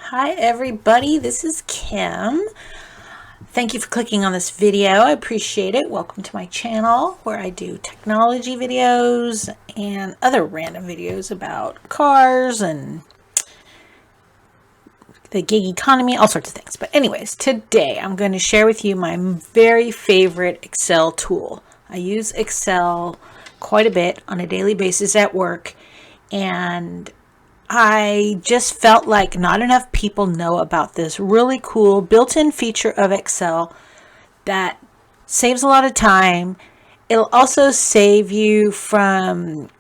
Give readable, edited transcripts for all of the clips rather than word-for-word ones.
Hi everybody, this is Kim. Thank you for clicking on this video. I appreciate it. Welcome to my channel where I do technology videos and other random videos about cars and the gig economy, all sorts of things. But anyways, today I'm going to share with you my very favorite Excel tool. I use Excel quite a bit on a daily basis at work, and I just felt like not enough people know about this really cool built-in feature of Excel that saves a lot of time. It'll also save you from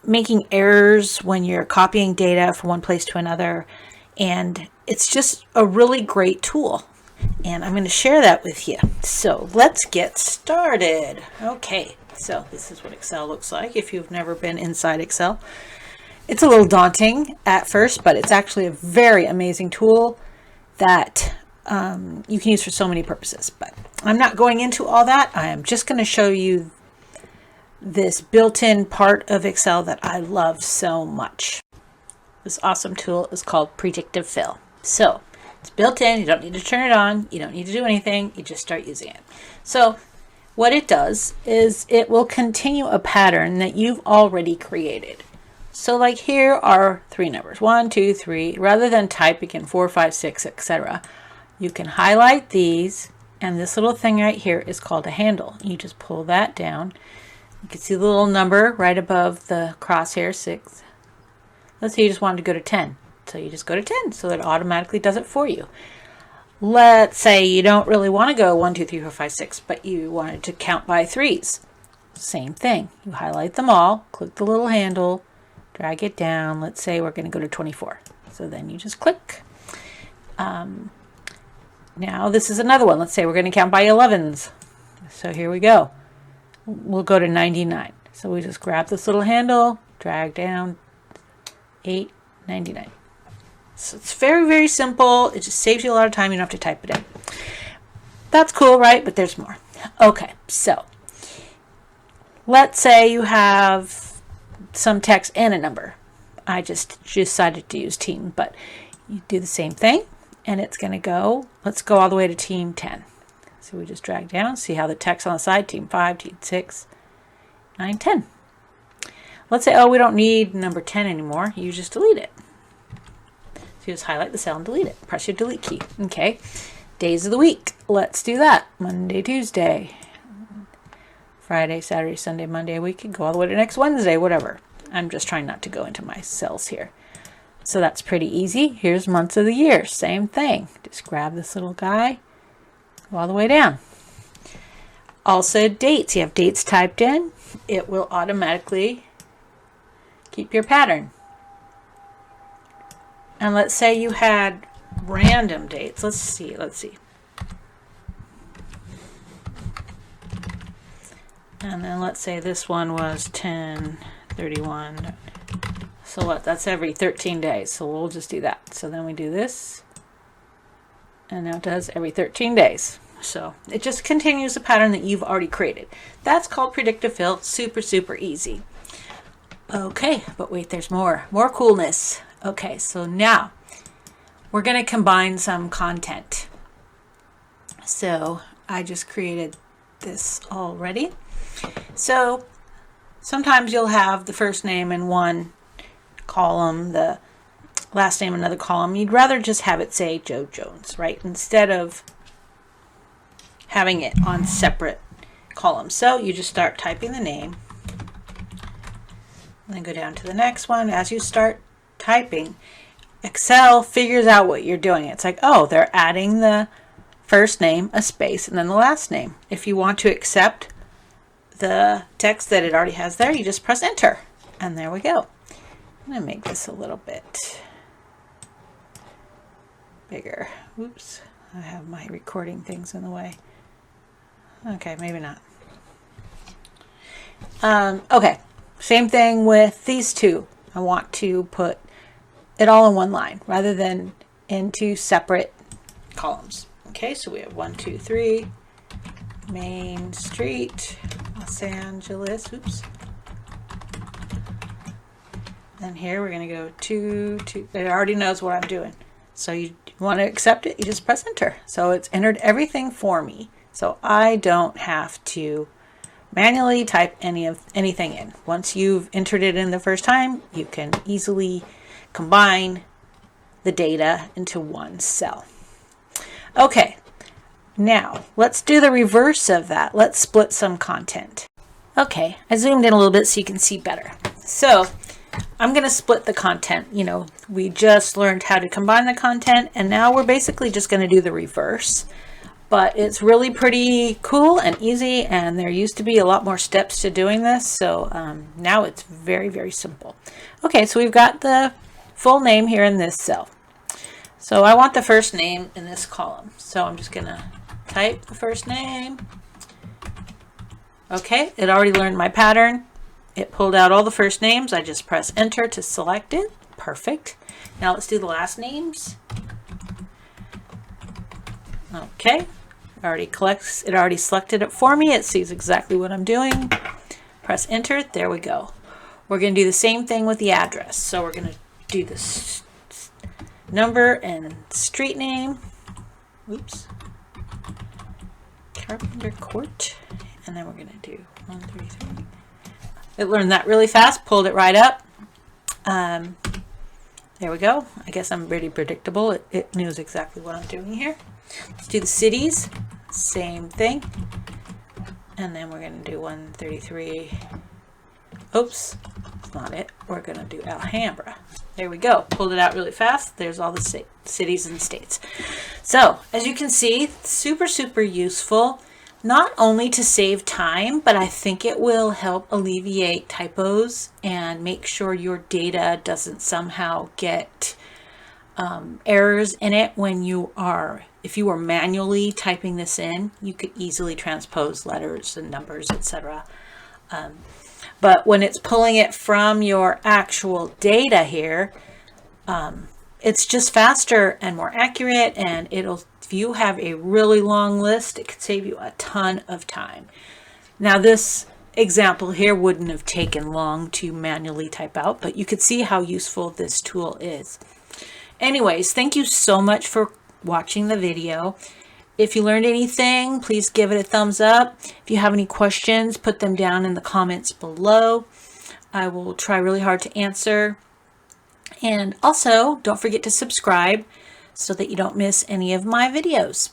making errors when you're copying data from one place to another, and it's just a really great tool, and I'm going to share that with you. So let's get started. Okay, so this is what Excel looks like if you've never been inside Excel. It's a little daunting at first, but it's actually a very amazing tool that you can use for so many purposes. But I'm not going into all that. I am just going to show you this built-in part of Excel that I love so much. This awesome tool is called Predictive Fill. So it's built in. You don't need to turn it on. You don't need to do anything. You just start using it. So what it does is it will continue a pattern that you've already created. So like here are three numbers, 1, 2, 3. Rather than typing in 4, 5, 6, etc., you can highlight these, and this little thing right here is called a handle. You just pull that down. You can see the little number right above the crosshair, 6. Let's say you just wanted to go to 10. So you just go to 10, so that it automatically does it for you. Let's say you don't really want to go 1, 2, 3, 4, 5, 6, but you wanted to count by threes. Same thing. You highlight them all, click the little handle, drag it down. Let's say we're going to go to 24. So then you just click. Now this is another one. Let's say we're going to count by 11s. So here we go. We'll go to 99. So we just grab this little handle, drag down, 899. So it's very, very simple. It just saves you a lot of time. You don't have to type it in. That's cool, right? But there's more. Okay, so let's say you have some text and a number. I just decided to use team, but you do the same thing, and it's going to go, let's go all the way to team 10. So we just drag down, see how the text on the side, team 5, team 6, 9, 10. Let's say, oh, we don't need number 10 anymore. You just delete it. So you just highlight the cell and delete it. Press your delete key. Okay. Days of the week. Let's do that. Monday, Tuesday, Friday, Saturday, Sunday, Monday. We could go all the way to next Wednesday, whatever. I'm just trying not to go into my cells here. So that's pretty easy. Here's months of the year. Same thing. Just grab this little guy, go all the way down. Also dates. You have dates typed in. It will automatically keep your pattern. And let's say you had random dates. Let's see. And then let's say this one was 10/31. So what? That's every 13 days. So we'll just do that. So then we do this. And now it does every 13 days. So it just continues the pattern that you've already created. That's called Predictive Fill. Super, super easy. Okay, but wait, there's more. More coolness. Okay, so now we're going to combine some content. So I just created this already. So sometimes you'll have the first name in one column, the last name in another column. You'd rather just have it say Joe Jones, right? Instead of having it on separate columns. So you just start typing the name, and then go down to the next one. As you start typing, Excel figures out what you're doing. It's like, oh, they're adding the first name, a space, and then the last name. If you want to accept the text that it already has there, you just press enter, and there we go. I'm going to make this a little bit bigger. Oops, I have my recording things in the way. Okay, maybe not. Okay, same thing with these two. I want to put it all in one line rather than into separate columns. Okay, so we have 1, 2, 3, Main Street, Los Angeles. Oops. Then here we're going to go 2, 2. It already knows what I'm doing. So you want to accept it, you just press enter. So it's entered everything for me. So I don't have to manually type anything in. Once you've entered it in the first time, you can easily combine the data into one cell. Okay, now let's do the reverse of that. Let's split some content. Okay, I zoomed in a little bit so you can see better. So I'm going to split the content. You know, we just learned how to combine the content, and now we're basically just going to do the reverse. But it's really pretty cool and easy, and there used to be a lot more steps to doing this, so now it's very, very simple. Okay, so we've got the full name here in this cell. So I want the first name in this column, so I'm just going to type the first name. Okay, it already learned my pattern. It pulled out all the first names. I just press enter to select it. Perfect. Now let's do the last names. Okay. It already selected it for me. It sees exactly what I'm doing. Press enter. There we go. We're going to do the same thing with the address. So we're going to do this number and street name. Oops. Carpenter Court. And then we're going to do 133. It learned that really fast. Pulled it right up. There we go. I guess I'm pretty predictable. It knows exactly what I'm doing here. Let's do the cities. Same thing. And then we're going to do 133. Oops, that's not it. We're going to do Alhambra. There we go. Pulled it out really fast. There's all the cities and states. So, as you can see, super, super useful. Not only to save time, but I think it will help alleviate typos and make sure your data doesn't somehow get errors in it when if you are manually typing this in, you could easily transpose letters and numbers, etc. But when it's pulling it from your actual data here, it's just faster and more accurate, and if you have a really long list, it could save you a ton of time. Now this example here wouldn't have taken long to manually type out, but you could see how useful this tool is. Anyways, thank you so much for watching the video. If you learned anything, please give it a thumbs up. If you have any questions, put them down in the comments below. I will try really hard to answer. And also, don't forget to subscribe so that you don't miss any of my videos.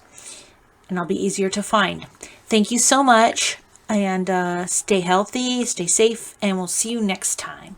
And I'll be easier to find. Thank you so much, and stay healthy, stay safe, and we'll see you next time.